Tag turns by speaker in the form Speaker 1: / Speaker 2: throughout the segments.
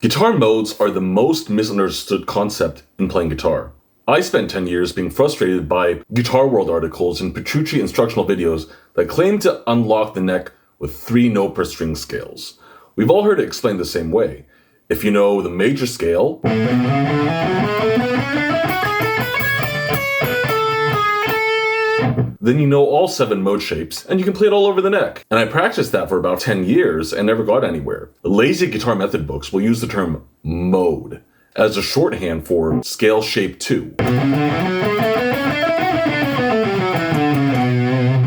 Speaker 1: Guitar modes are the most misunderstood concept in playing guitar. I spent 10 years being frustrated by Guitar World articles and Petrucci instructional videos that claim to unlock the neck with 3 note per string scales. We've all heard it explained the same way. If you know the major scale, then you know all 7 mode shapes, and you can play it all over the neck. And I practiced that for about 10 years and never got anywhere. Lazy guitar method books will use the term mode as a shorthand for scale shape 2.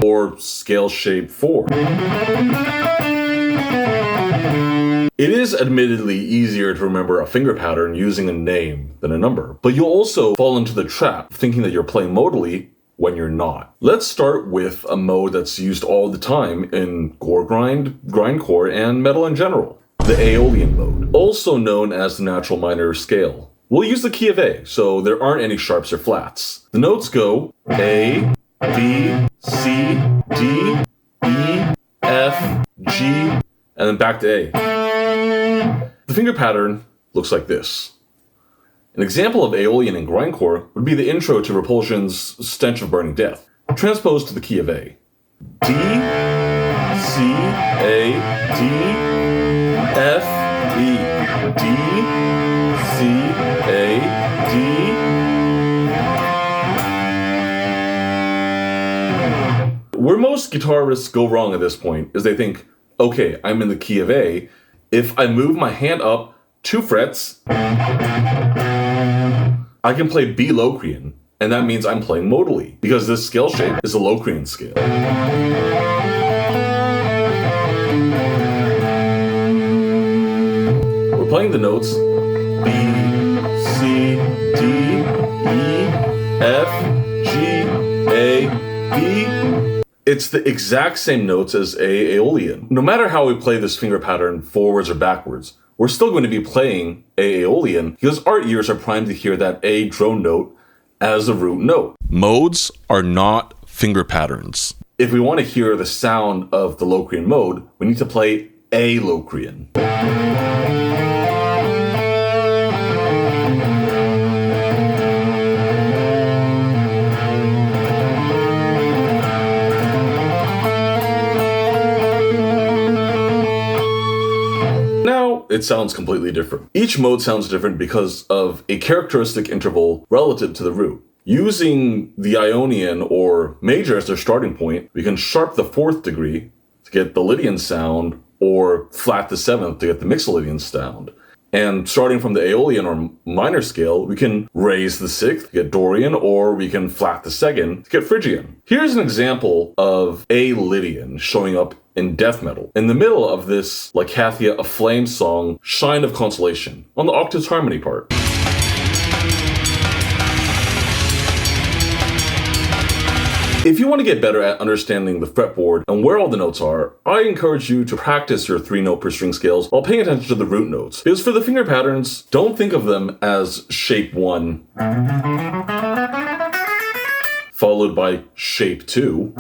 Speaker 1: Or scale shape 4. It is admittedly easier to remember a finger pattern using a name than a number, but you'll also fall into the trap thinking that you're playing modally when you're not. Let's start with a mode that's used all the time in goregrind, grindcore, and metal in general. The aeolian mode, also known as the natural minor scale. We'll use the key of A, so there aren't any sharps or flats. The notes go A, B, C, D, E, F, G, and then back to A. The finger pattern looks like this. An example of aeolian in grindcore would be the intro to Repulsion's Stench of Burning Death, transposed to the key of A. D, C, A, D, F, E, D, C, A, D. Where most guitarists go wrong at this point is they think, okay, I'm in the key of A. If I move my hand up 2 frets, I can play B Locrian, and that means I'm playing modally, because this scale shape is a Locrian scale. We're playing the notes B, C, D, E, F, G, A, B. It's the exact same notes as aeolian. No matter how we play this finger pattern forwards or backwards, we're still going to be playing aeolian because our ears are primed to hear that A drone note as the root note. Modes are not finger patterns. If we want to hear the sound of the Locrian mode, we need to play a Locrian. It sounds completely different. Each mode sounds different because of a characteristic interval relative to the root. Using the Ionian or major as their starting point, we can sharp the 4th degree to get the Lydian sound, or flat the 7th to get the Mixolydian sound. And starting from the aeolian or minor scale, we can raise the 6th to get Dorian, or we can flat the 2nd to get Phrygian. Here's an example of a Lydian showing up in death metal. In the middle of this Lycathia Aflame song, Shine of Consolation, on the octave harmony part. If you want to get better at understanding the fretboard and where all the notes are, I encourage you to practice your 3 note per string scales while paying attention to the root notes. Because for the finger patterns, don't think of them as shape 1, followed by shape 2,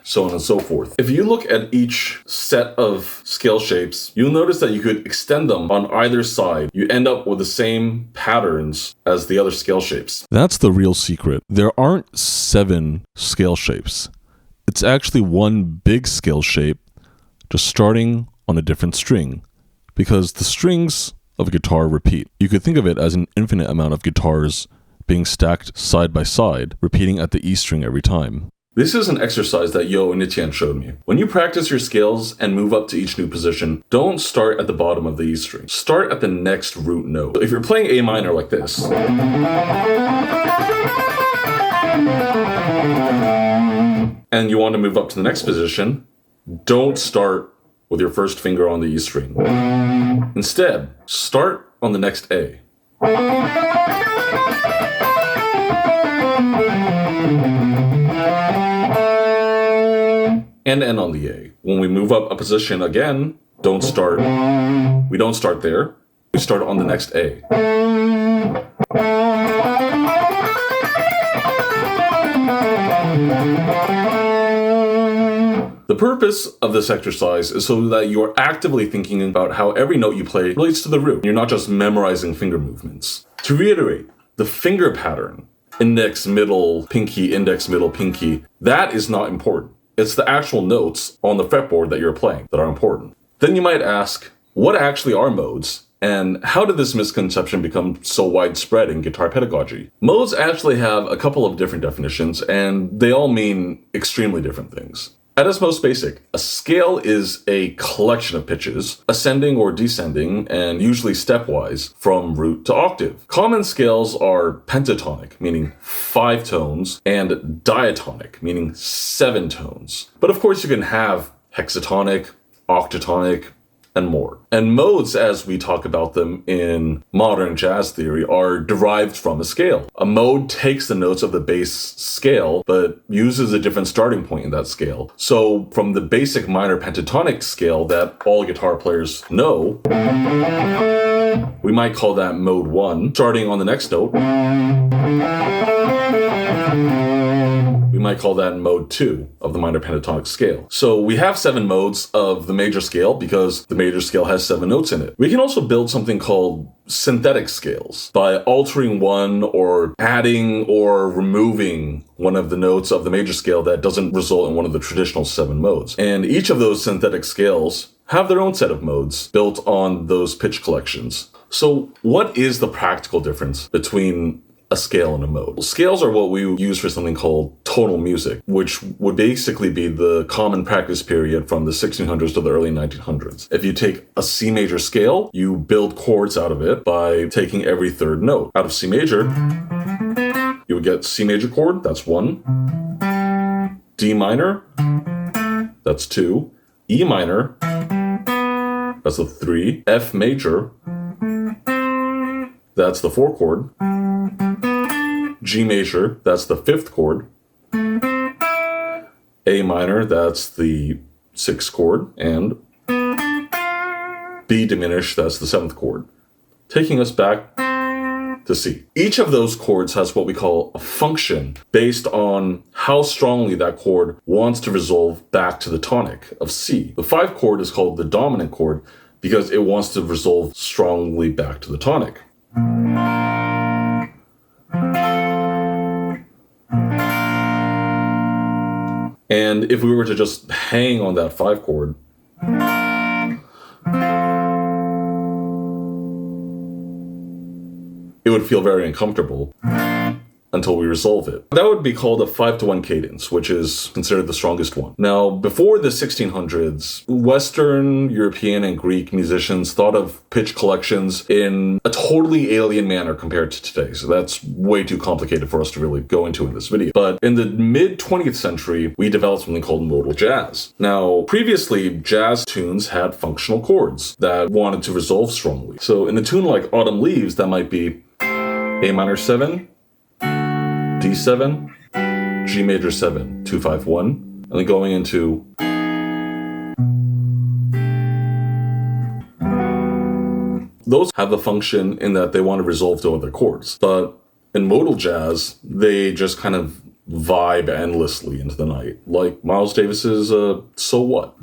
Speaker 1: so on and so forth. If you look at each set of scale shapes, you'll notice that you could extend them on either side. You end up with the same patterns as the other scale shapes.
Speaker 2: That's the real secret. There aren't 7 scale shapes. It's actually one big scale shape, just starting on a different string, because the strings of a guitar repeat. You could think of it as an infinite amount of guitars being stacked side by side, repeating at the E string every time.
Speaker 1: This is an exercise that Yo and Etienne showed me. When you practice your scales and move up to each new position, don't start at the bottom of the E string. Start at the next root note. If you're playing A minor like this, and you want to move up to the next position, don't start with your first finger on the E string. Instead, start on the next A. And end on the A. When we move up a position again, we don't start there. We start on the next A. The purpose of this exercise is so that you are actively thinking about how every note you play relates to the root. You're not just memorizing finger movements. To reiterate, the finger pattern, index, middle, pinky, index, middle, pinky, that is not important. It's the actual notes on the fretboard that you're playing that are important. Then you might ask, what actually are modes? And how did this misconception become so widespread in guitar pedagogy? Modes actually have a couple of different definitions, and they all mean extremely different things. At its most basic, a scale is a collection of pitches, ascending or descending, and usually stepwise, from root to octave. Common scales are pentatonic, meaning 5 tones, and diatonic, meaning 7 tones. But of course you can have hexatonic, octatonic, and more. And modes, as we talk about them in modern jazz theory, are derived from a scale. A mode takes the notes of the bass scale, but uses a different starting point in that scale. So from the basic minor pentatonic scale that all guitar players know, we might call that mode 1. Starting on the next note, we might call that mode 2 of the minor pentatonic scale. So we have 7 modes of the major scale because the major scale has 7 notes in it. We can also build something called synthetic scales by altering one or adding or removing one of the notes of the major scale that doesn't result in one of the traditional 7 modes. And each of those synthetic scales have their own set of modes built on those pitch collections. So what is the practical difference between a scale and a mode? Scales are what we use for something called tonal music, which would basically be the common practice period from the 1600s to the early 1900s. If you take a C major scale, you build chords out of it by taking every third note. Out of C major, you would get C major chord, that's 1. D minor, that's 2. E minor, that's a 3. F major, that's the 4 chord. G major, that's the 5th chord. A minor, that's the 6th chord. And B diminished, that's the 7th chord. Taking us back to C. Each of those chords has what we call a function based on how strongly that chord wants to resolve back to the tonic of C. The 5 chord is called the dominant chord because it wants to resolve strongly back to the tonic. And if we were to just hang on that 5 chord, it would feel very uncomfortable until we resolve it. That would be called a 5-to-1 cadence, which is considered the strongest one. Now, before the 1600s, Western, European, and Greek musicians thought of pitch collections in a totally alien manner compared to today. So that's way too complicated for us to really go into in this video. But in the mid-20th century, we developed something called modal jazz. Now, previously, jazz tunes had functional chords that wanted to resolve strongly. So in a tune like Autumn Leaves, that might be A minor 7, D7, G major 7, 2, 5, 1, and then going into those have the function in that they want to resolve to other chords. But in modal jazz, they just kind of vibe endlessly into the night, like Miles Davis's So What.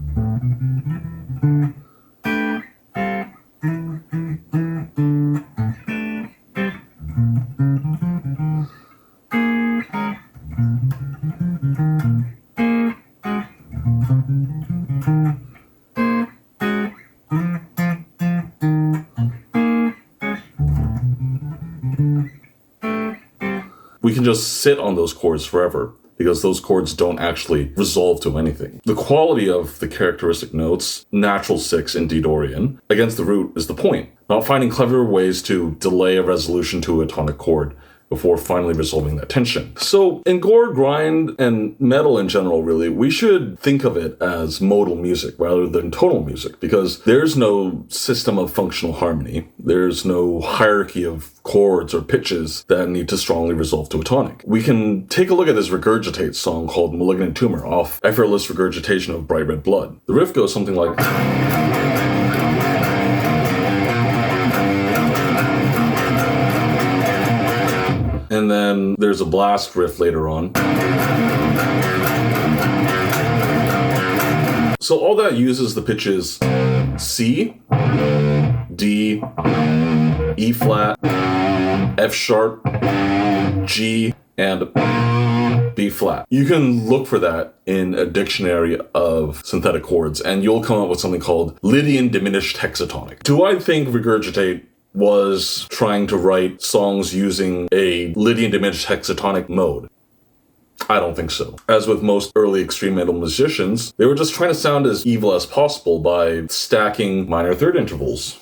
Speaker 1: We can just sit on those chords forever because those chords don't actually resolve to anything. The quality of the characteristic notes, natural 6 in D-Dorian, against the root is the point. Not finding clever ways to delay a resolution to a tonic chord before finally resolving that tension. So in gore, grind, and metal in general, really, we should think of it as modal music rather than tonal music because there's no system of functional harmony. There's no hierarchy of chords or pitches that need to strongly resolve to a tonic. We can take a look at this Regurgitate song called Malignant Tumor off Effortless Regurgitation of Bright Red Blood. The riff goes something like... And then there's a blast riff later on. So all that uses the pitches C, D, E flat, F sharp, G, and B flat. You can look for that in a dictionary of synthetic chords, and you'll come up with something called Lydian diminished hexatonic. Do I think Regurgitate was trying to write songs using a Lydian diminished hexatonic mode? I don't think so. As with most early extreme metal musicians, they were just trying to sound as evil as possible by stacking minor third intervals.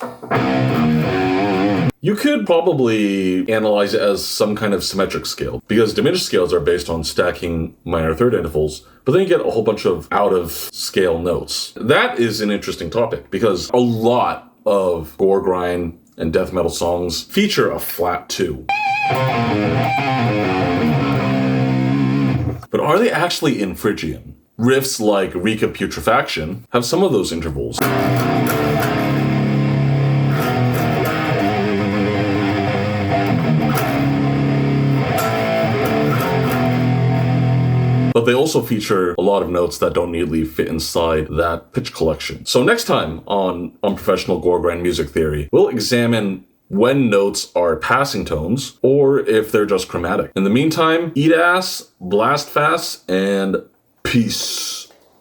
Speaker 1: You could probably analyze it as some kind of symmetric scale, because diminished scales are based on stacking minor third intervals, but then you get a whole bunch of out-of-scale notes. That is an interesting topic, because a lot of goregrind and death metal songs feature a flat 2. But are they actually in Phrygian? Riffs like Rika Putrefaction have some of those intervals. But they also feature a lot of notes that don't neatly fit inside that pitch collection. So next time on Unprofessional Goregrind Music Theory, we'll examine when notes are passing tones or if they're just chromatic. In the meantime, eat ass, blast fast, and peace.